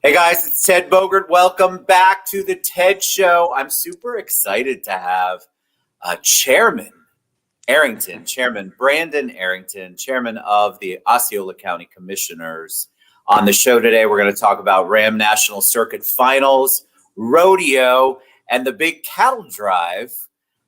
Hey guys, it's Ted Bogert. Welcome back to the Ted Show. I'm super excited to have Chairman Brandon Arrington, Chairman of the Osceola County Commissioners, on the show today. We're going to talk about Ram National Circuit Finals, Rodeo, and the big cattle drive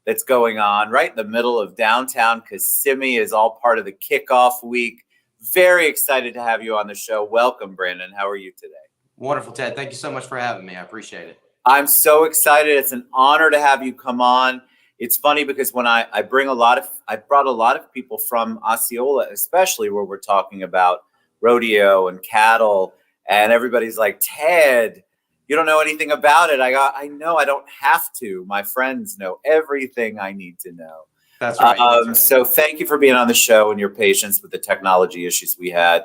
that's going on right in the middle of downtown Kissimmee is all part of the Kickoff week. Very excited to have you on the show. Welcome, Brandon. How are you today? Wonderful, Ted. Thank you so much for having me. I appreciate it. I'm so excited. It's an honor to have you come on. It's funny because when I brought a lot of people from Osceola, especially where we're talking about rodeo and cattle, and everybody's like, Ted, you don't know anything about it. I know I don't have to. My friends know everything I need to know. That's right. That's right. So thank you for being on the show and your patience with the technology issues we had.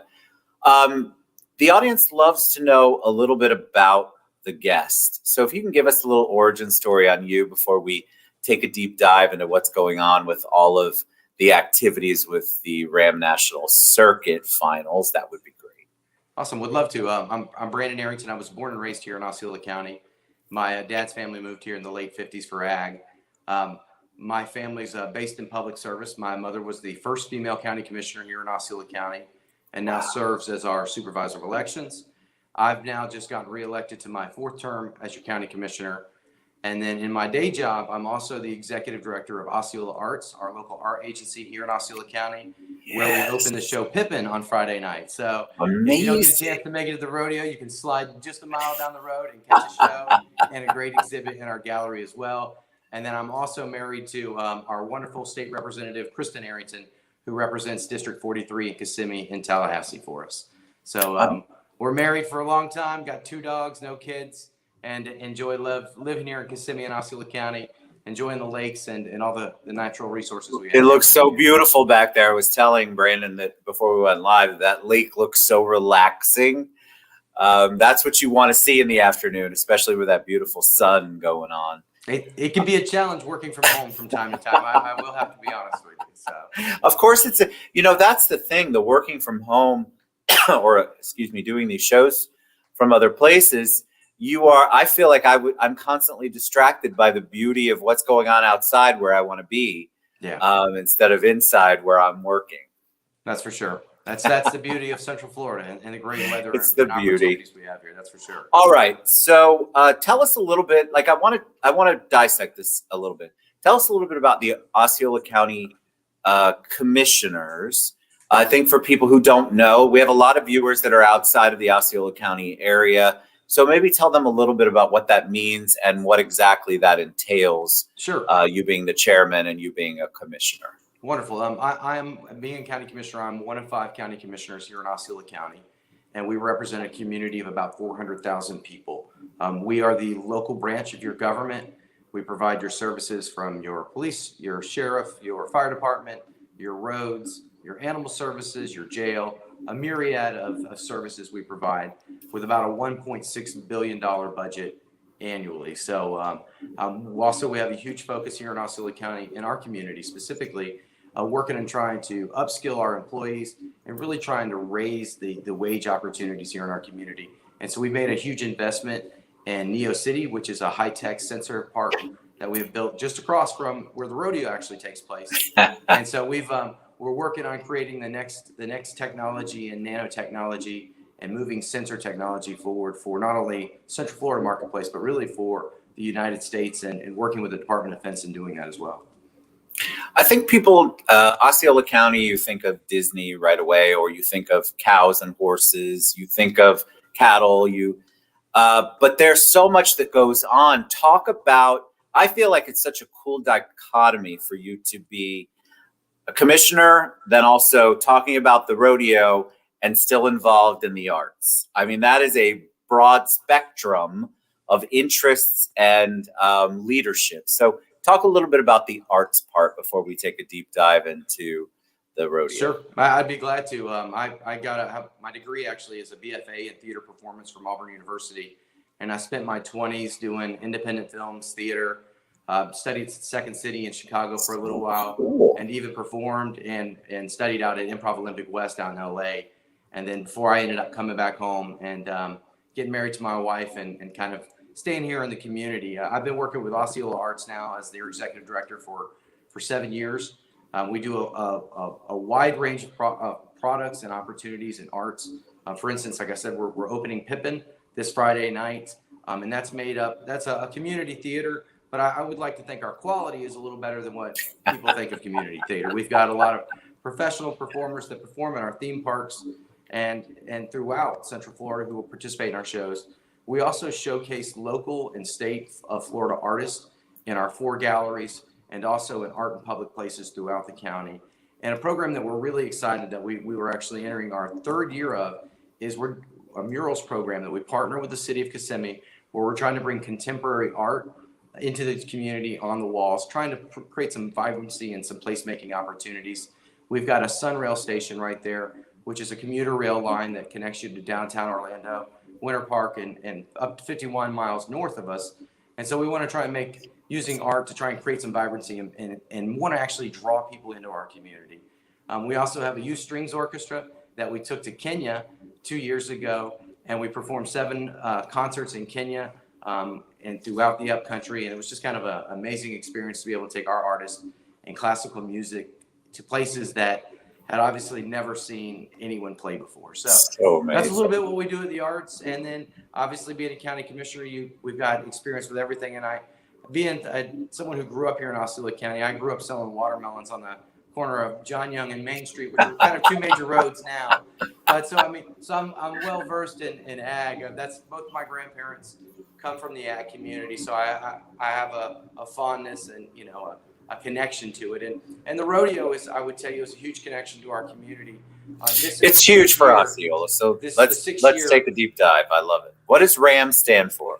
The audience loves to know a little bit about the guest. So if you can give us a little origin story on you before we take a deep dive into what's going on with all of the activities with the Ram National Circuit Finals, that would be great. Awesome. Would love to. I'm Brandon Arrington. I was born and raised here in Osceola County. My dad's family moved here in the late 50s for ag. My family's based in public service. My mother was the first female county commissioner here in Osceola County and now serves as our supervisor of elections. I've now just gotten reelected to my fourth term as your county commissioner. And then in my day job, I'm also the executive director of Osceola Arts, our local art agency here in Osceola County, where we open the show Pippin on Friday night. So if you don't get a chance to make it to the rodeo, you can slide just a mile down the road and catch a show and a great exhibit in our gallery as well. And then I'm also married to our wonderful state representative, Kristen Arrington, who represents District 43 in Kissimmee in Tallahassee for us. So we're married for a long time, got 2 dogs, no kids, and enjoy living here in Kissimmee and Osceola County, enjoying the lakes and all the natural resources we have. It looks so beautiful back there. I was telling Brandon that before we went live, that lake looks so relaxing. That's what you want to see in the afternoon, especially with that beautiful sun going on. It can be a challenge working from home from time to time. I will have to be honest with you. So, of course, that's the thing. The working from home, doing these shows from other places. I feel like I'm constantly distracted by the beauty of what's going on outside where I want to be, instead of inside where I'm working. That's for sure. That's the beauty of Central Florida and the great weather. It's the beauty we have here. That's for sure. All right. So tell us a little bit. Like I want to dissect this a little bit. Tell us a little bit about the Osceola County Commissioners. I think for people who don't know, we have a lot of viewers that are outside of the Osceola County area. So maybe tell them a little bit about what that means and what exactly that entails. Sure. You being the chairman and you being a commissioner. Wonderful. I'm being a county commissioner. I'm one of 5 county commissioners here in Osceola County, and we represent a community of about 400,000 people. We are the local branch of your government. We provide your services from your police, your sheriff, your fire department, your roads, your animal services, your jail, a myriad of services we provide with about a $1.6 billion budget annually. So also we have a huge focus here in Osceola County in our community specifically, working and trying to upskill our employees and really trying to raise the wage opportunities here in our community. And so we made a huge investment in Neo City, which is a high-tech sensor park that we have built just across from where the rodeo actually takes place. And so we're working on creating the next technology and nanotechnology and moving sensor technology forward for not only Central Florida marketplace, but really for the United States and working with the Department of Defense in doing that as well. I think people, Osceola County, you think of Disney right away, or you think of cows and horses, you think of cattle, but there's so much that goes on. Talk about, I feel like it's such a cool dichotomy for you to be a commissioner, then also talking about the rodeo and still involved in the arts. I mean, that is a broad spectrum of interests and leadership. So talk a little bit about the arts part before we take a deep dive into the rodeo. Sure, I'd be glad to. I got my degree actually is a BFA in theater performance from Auburn University, and I spent my 20s doing independent films, theater. Studied at Second City in Chicago for a little while, and even performed and studied out at Improv Olympic West out in LA. And then before I ended up coming back home and getting married to my wife and kind of staying here in the community. I've been working with Osceola Arts now as their executive director for 7 years. We do a wide range of products and opportunities in arts. For instance, like I said, we're opening Pippin this Friday night, and that's a community theater. But I would like to think our quality is a little better than what people think of community theater. We've got a lot of professional performers that perform in our theme parks and throughout Central Florida who will participate in our shows. We also showcase local and state of Florida artists in our 4 galleries and also in art and public places throughout the county. And a program that we're really excited that we were actually entering our 3rd year of is a Murals program that we partner with the city of Kissimmee, where we're trying to bring contemporary art into the community on the walls, trying to create some vibrancy and some placemaking opportunities. We've got a Sunrail station right there, which is a commuter rail line that connects you to downtown Orlando, Winter Park, and up to 51 miles north of us. And so we want to try and using art to try and create some vibrancy and want to actually draw people into our community. We also have a youth strings orchestra that we took to Kenya 2 years ago, and we performed 7 concerts in Kenya and throughout the upcountry. And it was just kind of an amazing experience to be able to take our artists and classical music to places that had obviously never seen anyone play before. So that's a little bit what we do at the arts. And then obviously being a county commissioner, we've got experience with everything. And being someone who grew up here in Osceola County, I grew up selling watermelons on the corner of John Young and Main Street, which are kind of 2 major roads now. But so I'm well versed in ag. That's both my grandparents come from the ag community, so I have a fondness and a connection to it. And the rodeo is, I would tell you, is a huge connection to our community. It's huge for Osceola. So let's take a deep dive. I love it. What does RAM stand for?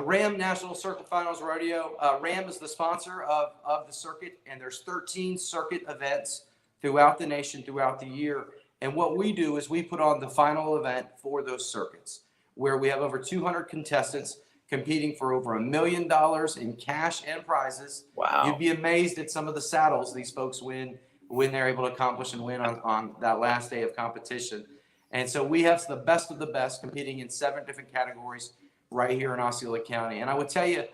RAM National Circuit Finals Rodeo. RAM is the sponsor of the circuit, and there's 13 circuit events throughout the nation throughout the year. And what we do is we put on the final event for those circuits, where we have over 200 contestants competing for over $1 million in cash and prizes. Wow. You'd be amazed at some of the saddles these folks win when they're able to accomplish and win on that last day of competition. And so we have the best of the best competing in 7 different categories right here in Osceola County. And I would tell you,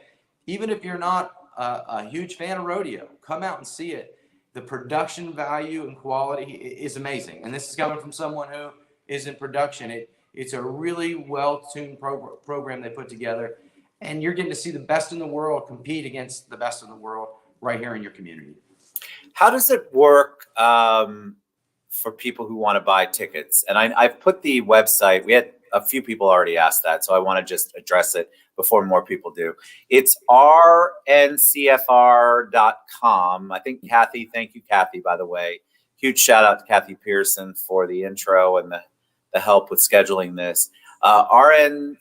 even if you're not a huge fan of rodeo, come out and see it. The production value and quality is amazing. And this is coming from someone who is in production. It's a really well-tuned program they put together. And you're getting to see the best in the world compete against the best in the world right here in your community. How does it work for people who want to buy tickets? And I've put the website. We had a few people already asked that, so I want to just address it before more people do. It's rncfr.com. I think Kathy, thank you, Kathy, by the way. Huge shout out to Kathy Pearson for the intro and the help with scheduling this. rncfr.com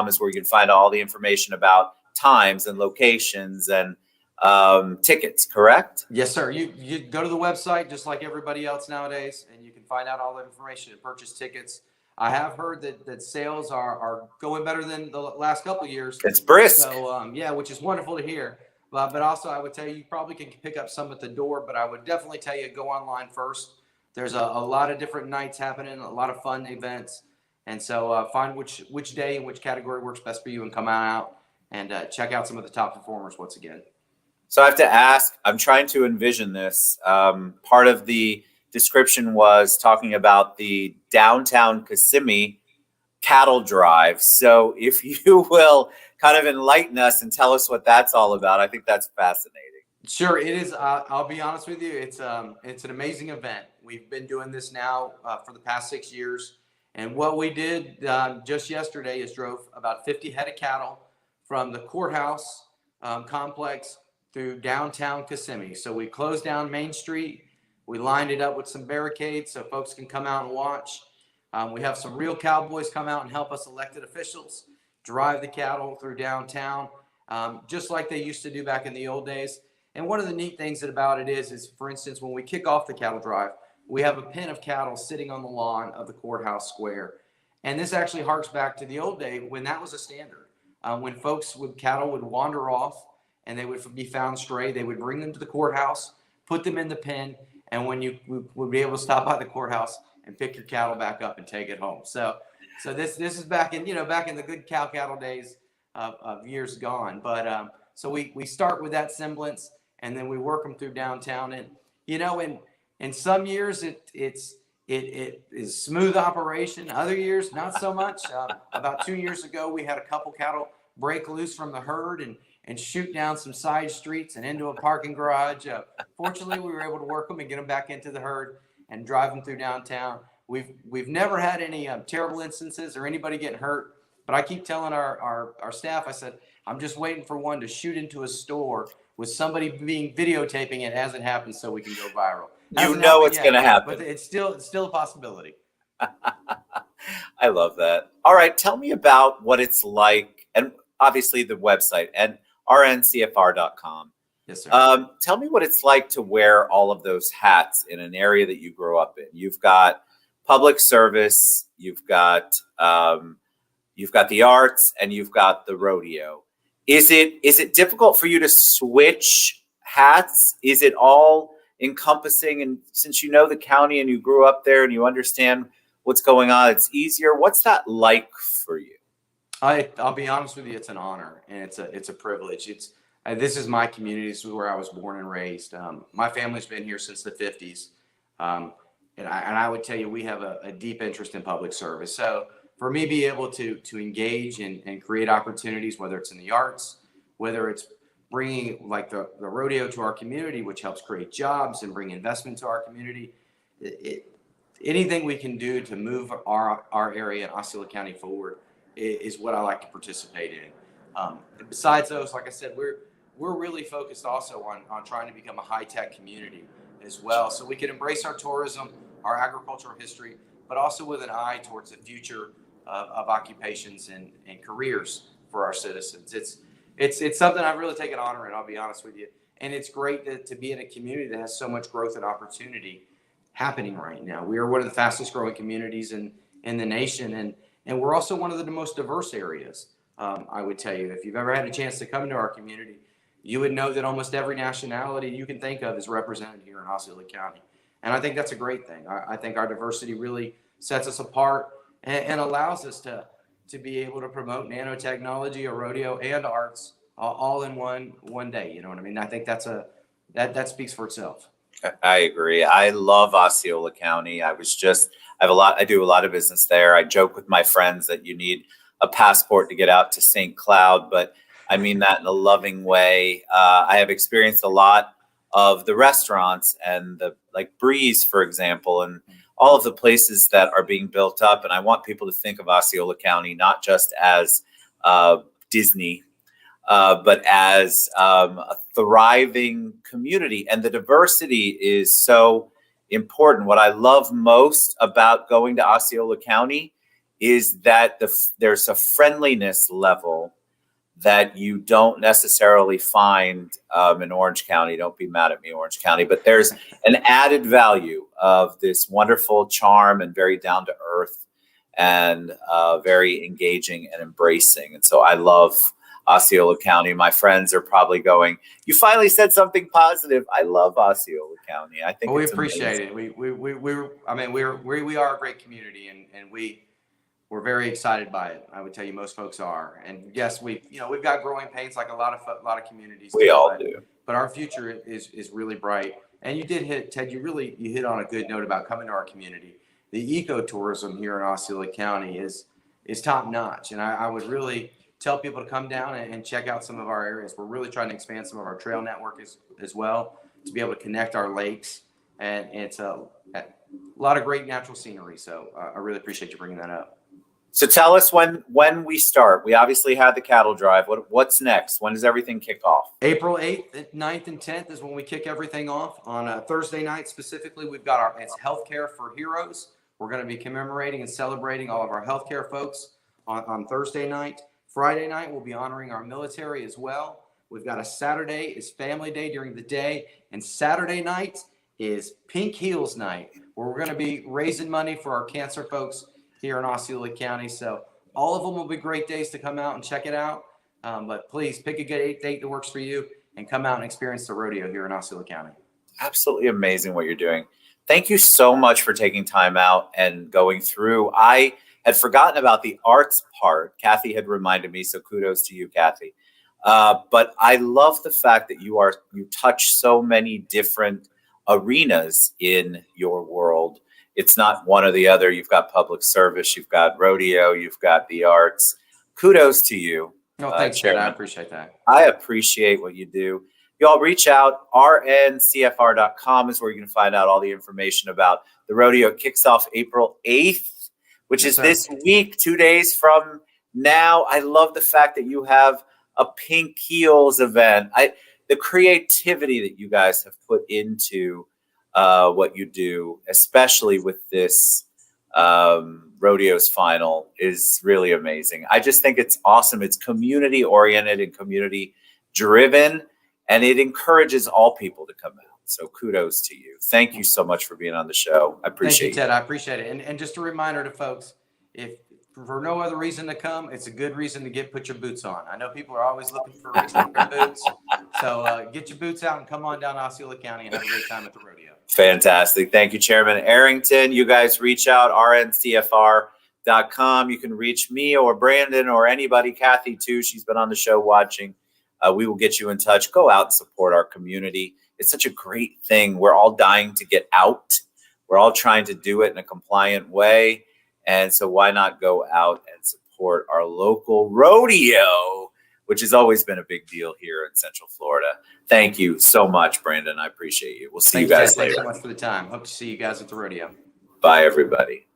is where you can find all the information about times and locations and tickets, correct? Yes, sir. You go to the website just like everybody else nowadays, and you can find out all the information and purchase tickets. I have heard that sales are going better than the last couple of years. It's brisk. So, which is wonderful to hear. But also, I would tell you probably can pick up some at the door, but I would definitely tell you go online first. There's a lot of different nights happening, a lot of fun events. And so find which day and which category works best for you and come out and check out some of the top performers once again. So I have to ask, I'm trying to envision this. Part of the description was talking about the downtown Kissimmee cattle drive. So if you will kind of enlighten us and tell us what that's all about, I think that's fascinating. Sure, it is. I'll be honest with you. It's an amazing event. We've been doing this now for the past 6 years. And what we did just yesterday is drove about 50 head of cattle from the courthouse complex through downtown Kissimmee. So we closed down Main Street. We lined it up with some barricades so folks can come out and watch. We have some real cowboys come out and help us elected officials drive the cattle through downtown, just like they used to do back in the old days. And one of the neat things about it is for instance, when we kick off the cattle drive, we have a pen of cattle sitting on the lawn of the courthouse square. And this actually harks back to the old day when that was a standard. When folks with cattle would wander off and they would be found stray, they would bring them to the courthouse, put them in the pen, and when you would be able to stop by the courthouse and pick your cattle back up and take it home. So So this is back in the good cow cattle days of years gone. But so we start with that semblance, and then we work them through downtown. And in some years it is smooth operation. Other years not so much. About 2 years ago, we had a couple cattle break loose from the herd and shoot down some side streets and into a parking garage. Fortunately, we were able to work them and get them back into the herd and drive them through downtown. We've never had any terrible instances or anybody getting hurt, but I keep telling our staff, I said, I'm just waiting for one to shoot into a store with somebody being videotaping it as it happens so we can go viral. You know it's going to happen. But it's still a possibility. I love that. All right, tell me about what it's like, and obviously the website and rncfr.com. Yes, sir. Tell me what it's like to wear all of those hats in an area that you grew up in. You've got public service, you've got the arts, and you've got the rodeo. Is it difficult for you to switch hats? Is it all encompassing? And since you know the county and you grew up there and you understand what's going on, it's easier. What's that like for you? I'll be honest with you, it's an honor and it's a privilege. This is my community. This is where I was born and raised. My family's been here since the 50s. And I would tell you, we have a deep interest in public service. So for me, be able to engage and create opportunities, whether it's in the arts, whether it's bringing like the rodeo to our community, which helps create jobs and bring investment to our community, anything we can do to move our area in Osceola County forward is what I like to participate in. Besides those, like I said, we're really focused also on trying to become a high-tech community as well, so we can embrace our tourism, our agricultural history, but also with an eye towards the future of occupations and careers for our citizens. It's something I've really taken honor in, I'll be honest with you. And it's great to be in a community that has so much growth and opportunity happening right now. We are one of the fastest growing communities in the nation, and we're also one of the most diverse areas. I would tell you, if you've ever had a chance to come to our community, you would know that almost every nationality you can think of is represented here in Osceola County. And I think that's a great thing. I think our diversity really sets us apart and allows us to be able to promote nanotechnology, or rodeo, and arts all in one day. You know what I mean? I think that speaks for itself. I agree. I love Osceola County. I do a lot of business there. I joke with my friends that you need a passport to get out to St. Cloud, but I mean that in a loving way. I have experienced a lot of the restaurants and like Breeze, for example, and all of the places that are being built up. And I want people to think of Osceola County not just as Disney, but as a thriving community. And the diversity is so important. What I love most about going to Osceola County is that there's a friendliness level that you don't necessarily find in Orange County. Don't be mad at me, Orange County, but there's an added value of this wonderful charm and very down to earth and very engaging and embracing. And so I love Osceola County. My friends are probably going, you finally said something positive. I love Osceola County. I think we appreciate it. We are a great community, and we're very excited by it. I would tell you most folks are. And yes, we've got growing pains like a lot of communities. We all do. But our future is really bright. And you did hit, Ted, you hit on a good note about coming to our community. The ecotourism here in Osceola County is top notch. And I would really tell people to come down and check out some of our areas. We're really trying to expand some of our trail network as well, to be able to connect our lakes. And it's a lot of great natural scenery. So I really appreciate you bringing that up. So tell us when we start. We obviously had the cattle drive. What's next? When does everything kick off? April 8th, 9th, and 10th is when we kick everything off. On a Thursday night specifically, we've got it's Healthcare for Heroes. We're going to be commemorating and celebrating all of our healthcare folks on Thursday night. Friday night, we'll be honoring our military as well. We've got a Saturday is Family Day during the day, and Saturday night is Pink Heels Night, where we're going to be raising money for our cancer folks here in Osceola County. So all of them will be great days to come out and check it out. But please pick a good date that works for you and come out and experience the rodeo here in Osceola County. Absolutely amazing what you're doing. Thank you so much for taking time out and going through. I had forgotten about the arts part. Kathy had reminded me, so kudos to you, Kathy. But I love the fact that you touch so many different arenas in your world. It's not one or the other. You've got public service, you've got rodeo, you've got the arts. Kudos to you. No, thanks, Ted. Chairman. I appreciate that. I appreciate what you do. Y'all reach out. rncfr.com is where you can find out all the information about the rodeo. It kicks off April 8th, which is this week, 2 days from now. I love the fact that you have a Pink Heels event. The creativity that you guys have put into what you do, especially with this Rodeo's final, is really amazing. I just think it's awesome. It's community oriented and community driven, and it encourages all people to come out. So kudos to you. Thank you so much for being on the show. I appreciate it. Thank you, Ted. I appreciate it. And just a reminder to folks, if for no other reason to come, it's a good reason to put your boots on. I know people are always looking for reasons to wear boots. So get your boots out and come on down to Osceola County and have a great time at the rodeo. Fantastic. Thank you, Chairman Arrington. You guys reach out, rncfr.com. You can reach me or Brandon or anybody, Kathy too. She's been on the show watching. We will get you in touch. Go out and support our community. It's such a great thing. We're all dying to get out. We're all trying to do it in a compliant way. And so why not go out and support our local rodeo, which has always been a big deal here in Central Florida. Thank you so much, Brandon. I appreciate you. We'll see you guys later. Thanks so much for the time. Hope to see you guys at the rodeo. Bye, everybody.